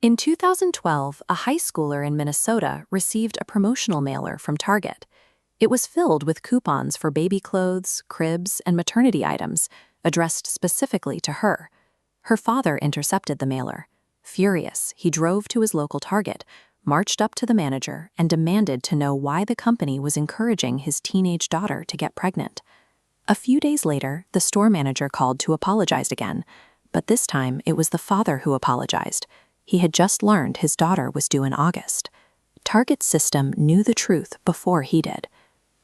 In 2012, a high schooler in Minnesota received a promotional mailer from Target. It was filled with coupons for baby clothes, cribs, and maternity items, addressed specifically to her. Her father intercepted the mailer. Furious, he drove to his local Target, marched up to the manager, and demanded to know why the company was encouraging his teenage daughter to get pregnant. A few days later, the store manager called to apologize again, but this time it was the father who apologized. He had just learned his daughter was due in August. Target's system knew the truth before he did.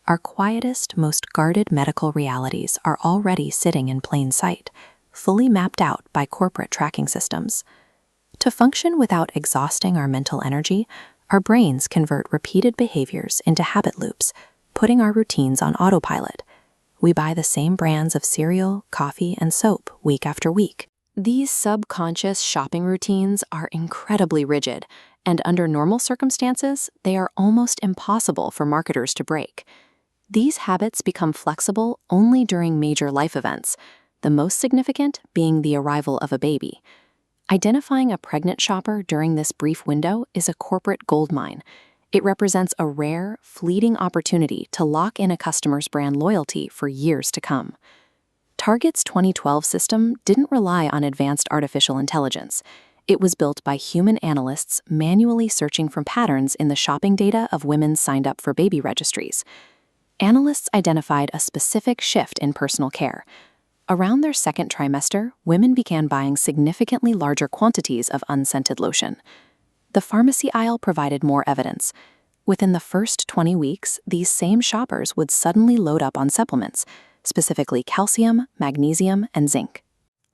Our quietest, most guarded medical realities are already sitting in plain sight, fully mapped out by corporate tracking systems. To function without exhausting our mental energy, our brains convert repeated behaviors into habit loops, putting our routines on autopilot. We buy the same brands of cereal, coffee, and soap week after week. These subconscious shopping routines are incredibly rigid, and under normal circumstances, they are almost impossible for marketers to break. These habits become flexible only during major life events, the most significant being the arrival of a baby. Identifying a pregnant shopper during this brief window is a corporate goldmine. It represents a rare, fleeting opportunity to lock in a customer's brand loyalty for years to come. Target's 2012 system didn't rely on advanced artificial intelligence. It was built by human analysts manually searching for patterns in the shopping data of women signed up for baby registries. Analysts identified a specific shift in personal care. Around their second trimester, women began buying significantly larger quantities of unscented lotion. The pharmacy aisle provided more evidence. Within the first 20 weeks, these same shoppers would suddenly load up on supplements, specifically calcium, magnesium, and zinc.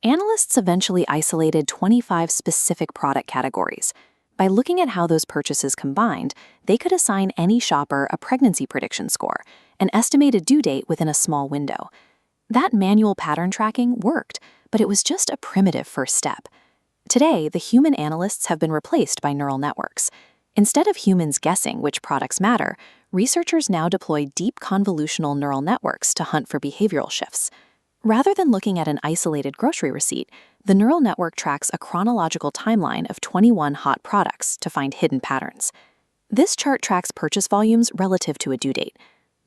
Analysts eventually isolated 25 specific product categories. By looking at how those purchases combined, they could assign any shopper a pregnancy prediction score, an estimated due date within a small window. That manual pattern tracking worked, but it was just a primitive first step. Today, the human analysts have been replaced by neural networks. Instead of humans guessing which products matter, researchers now deploy deep convolutional neural networks to hunt for behavioral shifts. Rather than looking at an isolated grocery receipt, the neural network tracks a chronological timeline of 21 hot products to find hidden patterns. This chart tracks purchase volumes relative to a due date.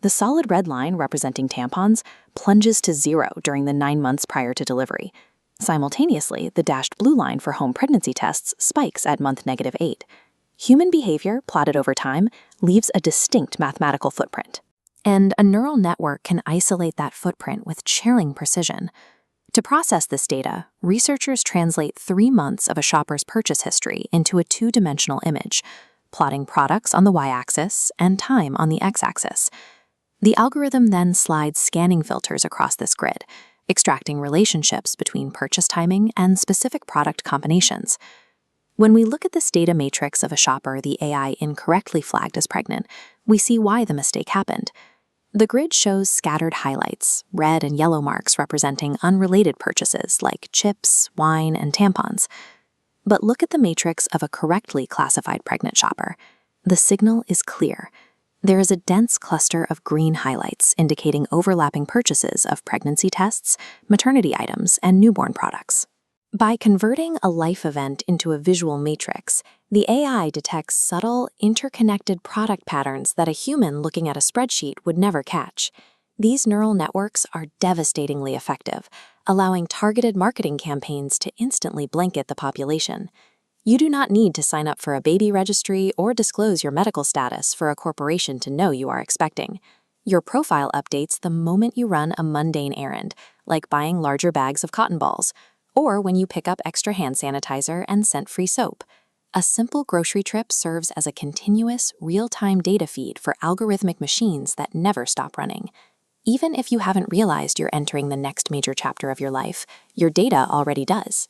The solid red line representing tampons plunges to 0 during the 9 months prior to delivery. Simultaneously, the dashed blue line for home pregnancy tests spikes at month -8. Human behavior, plotted over time, leaves a distinct mathematical footprint. And a neural network can isolate that footprint with chilling precision. To process this data, researchers translate 3 months of a shopper's purchase history into a 2-dimensional image, plotting products on the y-axis and time on the x-axis. The algorithm then slides scanning filters across this grid, extracting relationships between purchase timing and specific product combinations. When we look at this data matrix of a shopper the AI incorrectly flagged as pregnant, we see why the mistake happened. The grid shows scattered highlights, red and yellow marks representing unrelated purchases like chips, wine, and tampons. But look at the matrix of a correctly classified pregnant shopper. The signal is clear. There is a dense cluster of green highlights indicating overlapping purchases of pregnancy tests, maternity items, and newborn products. By converting a life event into a visual matrix, the AI detects subtle, interconnected product patterns that a human looking at a spreadsheet would never catch. These neural networks are devastatingly effective, allowing targeted marketing campaigns to instantly blanket the population. You do not need to sign up for a baby registry or disclose your medical status for a corporation to know you are expecting. Your profile updates the moment you run a mundane errand, like buying larger bags of cotton balls, or when you pick up extra hand sanitizer and scent-free soap. A simple grocery trip serves as a continuous, real-time data feed for algorithmic machines that never stop running. Even if you haven't realized you're entering the next major chapter of your life, your data already does.